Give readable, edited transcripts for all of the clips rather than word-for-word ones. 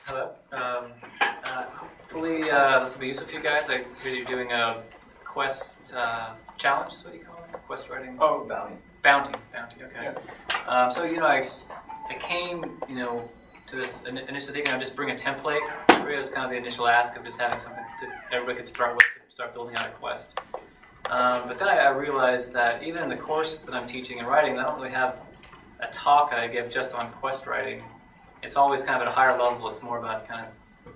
Hello. Hopefully this will be useful for you guys. I hear you're doing a quest challenge. Is what you call it? Quest writing. Oh, bounty. Bounty. Okay. Yeah. So I came to this initially thinking I'd just bring a template. It was kind of the initial ask of just having something that everybody could start with, start building out a quest. But then I realized that even in the course that I'm teaching and writing, I don't really have a talk I give just on quest writing. It's always kind of at a higher level. It's more about kind of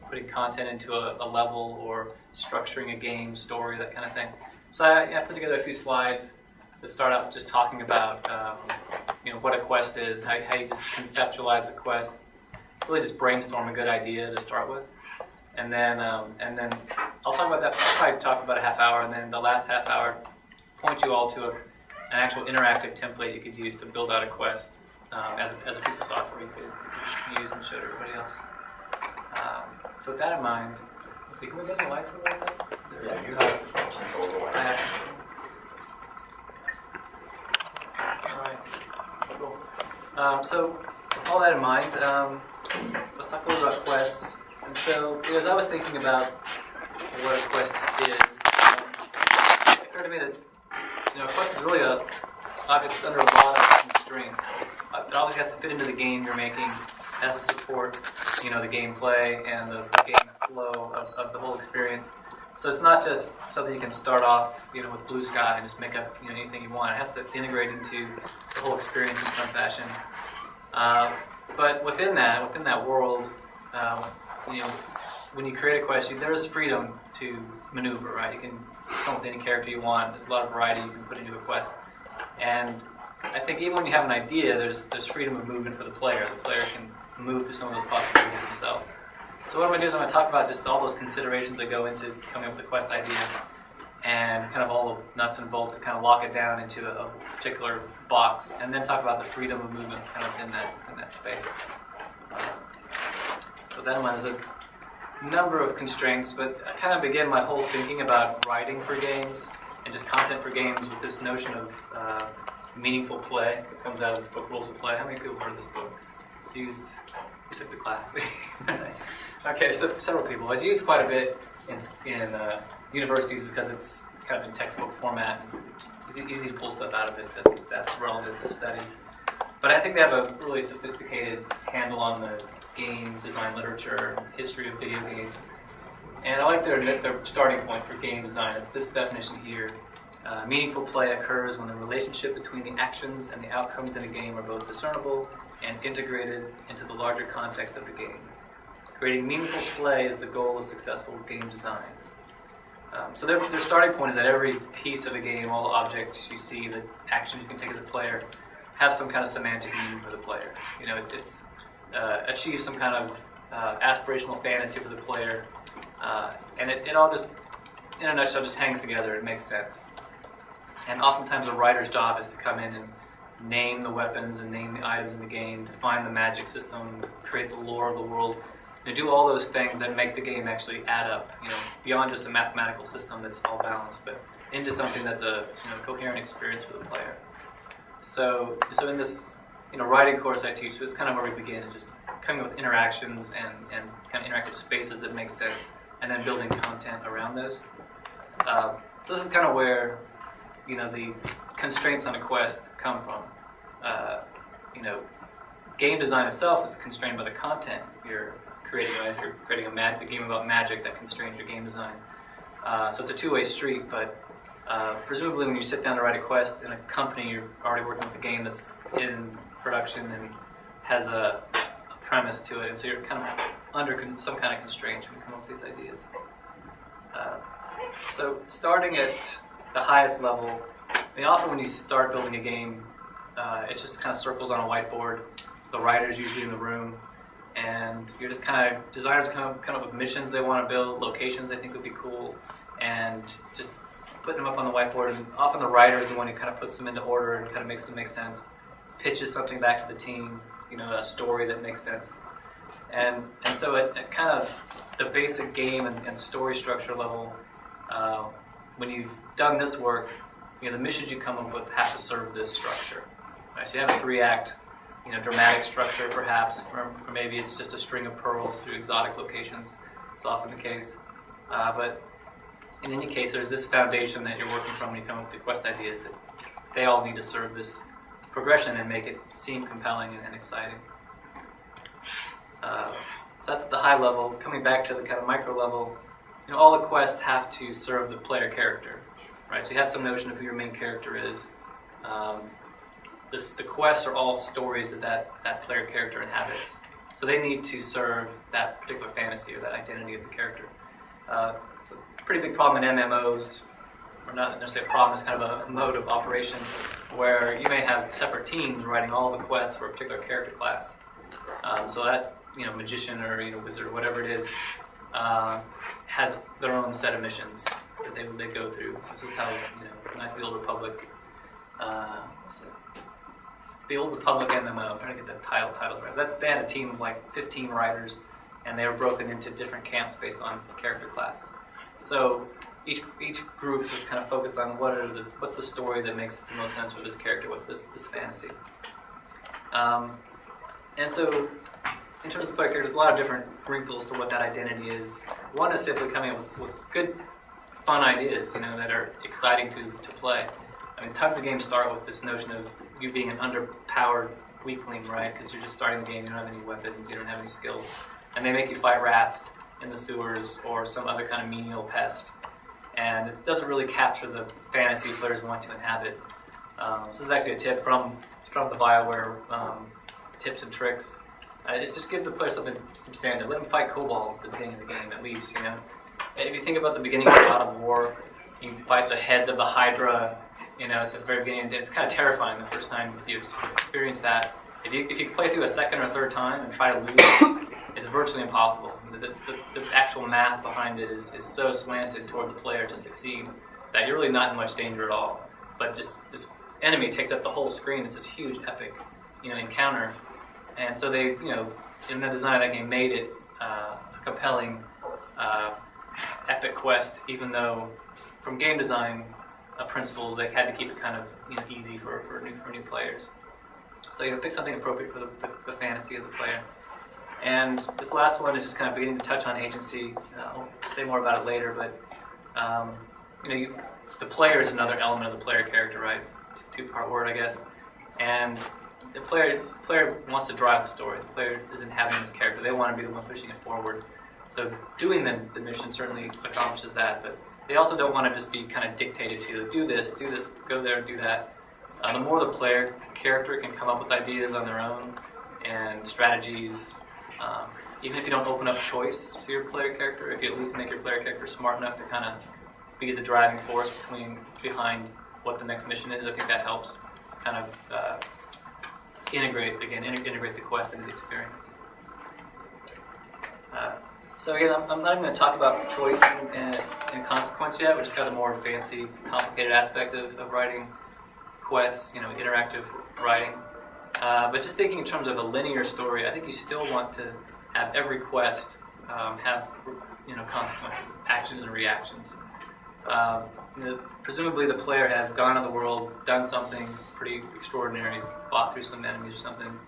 putting content into a level or structuring a game, story, that kind of thing. So I put together a few slides to start out just talking about what a quest is, how you just conceptualize the quest, really just brainstorm a good idea to start with. And then I'll talk about that. I'll probably talk about a half hour, and then the last half hour, point you all to an actual interactive template you could use to build out a quest as a piece of software you could use and show to everybody else. So with that in mind, let's see, can we get the lights a little bit? Yeah, you have control of the lights. All right, cool. So with all that in mind, let's talk a little about quests. And so, as I was thinking about what a quest is, it occurred to me that a quest is really it's under a lot of constraints. It always has to fit into the game you're making, has to support the gameplay and the game flow of the whole experience. So it's not just something you can start off with blue sky and just make up anything you want. It has to integrate into the whole experience in some fashion. But within that world, when you create a quest, there is freedom to maneuver, right? You can come with any character you want. There's a lot of variety you can put into a quest. And I think even when you have an idea, there's freedom of movement for the player. The player can move through some of those possibilities himself. So what I'm going to do is I'm going to talk about just all those considerations that go into coming up with a quest idea and kind of all the nuts and bolts to kind of lock it down into a particular box, and then talk about the freedom of movement kind of in that space. So that one is a number of constraints, but I kind of begin my whole thinking about writing for games and just content for games with this notion of meaningful play that comes out of this book, Rules of Play. How many people have heard of this book? It's used, you took the class. Okay, so several people. It's used quite a bit in universities because it's kind of in textbook format. It's easy to pull stuff out of it that's relevant to studies. But I think they have a really sophisticated handle on the game design literature, history of video games. And I like their starting point for game design. It's this definition here. Meaningful play occurs when the relationship between the actions and the outcomes in a game are both discernible and integrated into the larger context of the game. Creating meaningful play is the goal of successful game design. So their starting point is that every piece of a game, all the objects you see, the actions you can take as a player, have some kind of semantic meaning for the player. It's achieve some kind of aspirational fantasy for the player, and it all just, in a nutshell, just hangs together. It makes sense. And oftentimes a writer's job is to come in and name the weapons and name the items in the game, define the magic system, create the lore of the world, to do all those things that make the game actually add up, beyond just a mathematical system that's all balanced, but into something that's a coherent experience for the player. So in this writing course I teach, so it's kind of where we begin, is just coming up with interactions and kind of interactive spaces that make sense, and then building content around those. So this is kind of where the constraints on a quest come from. Game design itself is constrained by the content you're creating. Right? If you're creating a game about magic, that constrains your game design. So it's a two-way street, but presumably when you sit down to write a quest in a company, you're already working with a game that's in production and has a premise to it, and so you're kind of under some kind of constraints when you come up with these ideas. So starting at the highest level, often when you start building a game, it's just kind of circles on a whiteboard. The writer's usually in the room, and you're just designers come up with missions they want to build, locations they think would be cool, and just putting them up on the whiteboard. And often the writer is the one who kind of puts them into order and kind of makes them make sense, pitches something back to the team, a story that makes sense. And so at kind of the basic game and story structure level, when you've done this work, the missions you come up with have to serve this structure. Right? So you have a 3-act dramatic structure perhaps, or maybe it's just a string of pearls through exotic locations. It's often the case. But in any case, there's this foundation that you're working from when you come up with the quest ideas that they all need to serve this progression and make it seem compelling and exciting. So that's at the high level. Coming back to the kind of micro level, all the quests have to serve the player character, right? So you have some notion of who your main character is. The quests are all stories that player character inhabits. So they need to serve that particular fantasy or that identity of the character. It's a pretty big problem in MMOs, or not necessarily a problem, it's kind of a mode of operation where you may have separate teams writing all the quests for a particular character class. So that magician or wizard or whatever it is has their own set of missions that they go through. This is how the Old Republic. The Old Republic MMO. I'm trying to get the title right. They had a team of like 15 writers, and they were broken into different camps based on character class. So each group was kind of focused on what's the story that makes the most sense for this character. What's this fantasy? And so, in terms of the player character, there's a lot of different wrinkles to what that identity is. One is simply coming up with good, fun ideas, that are exciting to play. I mean, tons of games start with this notion of you being an underpowered weakling, right? Because you're just starting the game, you don't have any weapons, you don't have any skills. And they make you fight rats in the sewers or some other kind of menial pest. And it doesn't really capture the fantasy players want to inhabit. So this is actually a tip from the BioWare tips and tricks. Is just give the player something substantive. Let them fight kobolds at the beginning of the game, at least, If you think about the beginning of God of War, you fight the heads of the Hydra, at the very beginning. It's kind of terrifying the first time you experience that. If you play through a second or third time and try to lose, it's virtually impossible. The actual math behind it is so slanted toward the player to succeed that you're really not in much danger at all. But just this enemy takes up the whole screen. It's this huge, epic, encounter. And so they, in the design of that game, made it a compelling, epic quest, even though from game design principles, they had to keep it kind of easy for new players. So pick something appropriate for the fantasy of the player. And this last one is just kind of beginning to touch on agency. I'll say more about it later, but the player is another element of the player character, right? Two-part word, I guess. And the player wants to drive the story. The player isn't having this character. They want to be the one pushing it forward. So doing the mission certainly accomplishes that, but they also don't want to just be kind of dictated to do this, go there, do that. The more the player character can come up with ideas on their own and strategies, even if you don't open up choice to your player character, if you at least make your player character smart enough to kind of be the driving force behind what the next mission is, I think that helps kind of integrate the quest into the experience. So again, I'm not even going to talk about choice and consequence yet. We just got a more fancy, complicated aspect of writing quests, interactive writing. But just thinking in terms of a linear story, I think you still want to have every quest have consequences, actions and reactions. Presumably the player has gone in the world, done something pretty extraordinary, fought through some enemies or something,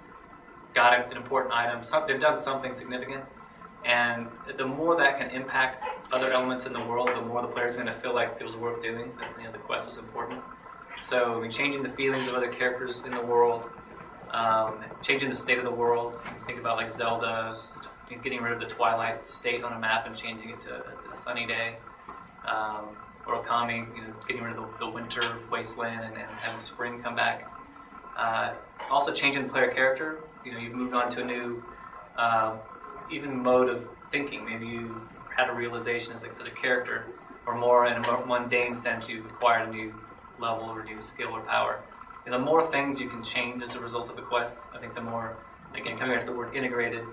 got an important item, they've done something significant. And the more that can impact other elements in the world, the more the player is going to feel like it was worth doing, that the quest was important. So changing the feelings of other characters in the world, changing the state of the world. Think about like Zelda, getting rid of the twilight state on a map and changing it to a sunny day. Or Okami, getting rid of the winter wasteland and having spring come back. Also changing the player character. You've moved on to a new even mode of thinking. Maybe you've had a realization as a character, or more in a more mundane sense, you've acquired a new level or new skill or power. And the more things you can change as a result of the quest, I think the more, again, coming back to the word integrated,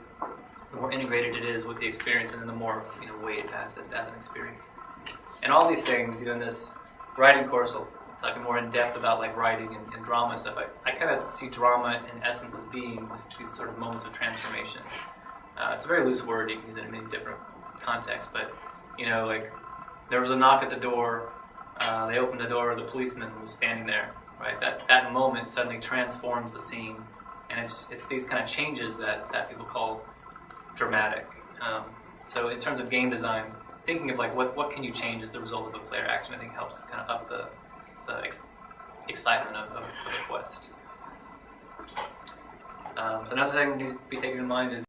the more integrated it is with the experience, and then the more weight it has as an experience. And all these things, in this writing course, I'll talk more in depth about like writing and drama and stuff. I kind of see drama in essence as being these sort of moments of transformation. It's a very loose word, you can use it in many different contexts, but like there was a knock at the door, they opened the door, the policeman was standing there, right? That moment suddenly transforms the scene, and it's these kind of changes that people call dramatic. So in terms of game design, thinking of like what can you change as the result of a player action, I think helps kind of up the excitement of the quest. So another thing that needs to be taken in mind is